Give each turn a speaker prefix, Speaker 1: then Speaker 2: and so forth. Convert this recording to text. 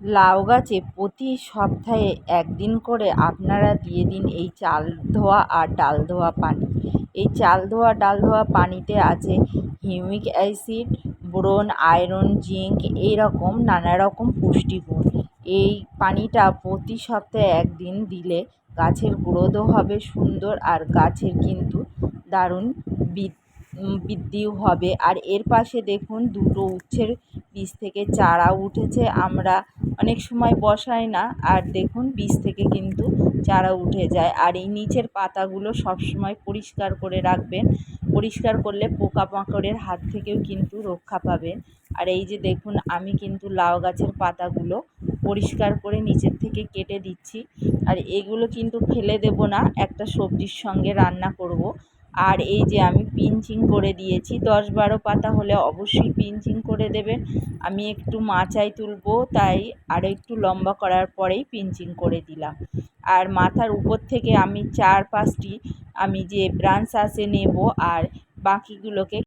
Speaker 1: লাউ গাছে প্রতি সপ্তাহে একদিন করে আপনারা দিয়ে দিন এই চাল ধোয়া আর ডাল ধোয়া পানি। এই চাল ধোয়া ডাল ধোয়া পানিতে আছে humic acid, boron, iron, zinc, এইরকম নানা রকম পুষ্টিগুণ। এই পানিটা প্রতি সপ্তাহে একদিন দিলে গাছের গ্রোথও হবে সুন্দর, আর গাছের কিন্তু দারুণ বৃদ্ধিও হবে। আর এর পাশে দেখুন দুটো উচ্ছের বীজ থেকে চারা উঠেছে, আমরা অনেক সময় বসাই না, আর দেখুন বীজ থেকে কিন্তু চারা উঠে যায়। আর এই নিচের পাতাগুলো সবসময় পরিষ্কার করে রাখবেন, পরিষ্কার করলে পোকামাকড়ের হাত থেকেও কিন্তু রক্ষা পাবেন। আর এই যে দেখুন আমি কিন্তু লাউ গাছের পাতাগুলো পরিষ্কার করে নিচের থেকে কেটে দিচ্ছি, আর এগুলো কিন্তু ফেলে দেব না, একটা সবজির সঙ্গে রান্না করব। আর এই যে আমি পিঞ্চিং করে দিয়েছি, 10-12 পাতা হলে অবশ্যই পিঞ্চিং করে দেবেন। আমি একটু মাচায় তুলবো তাই আরও একটু লম্বা করার পরেই পিঞ্চিং করে দিলাম। আর মাথার উপর থেকে আমি 4-5টি আমি যে ব্রাঞ্চ আছে নেব, আর বাকিগুলোকে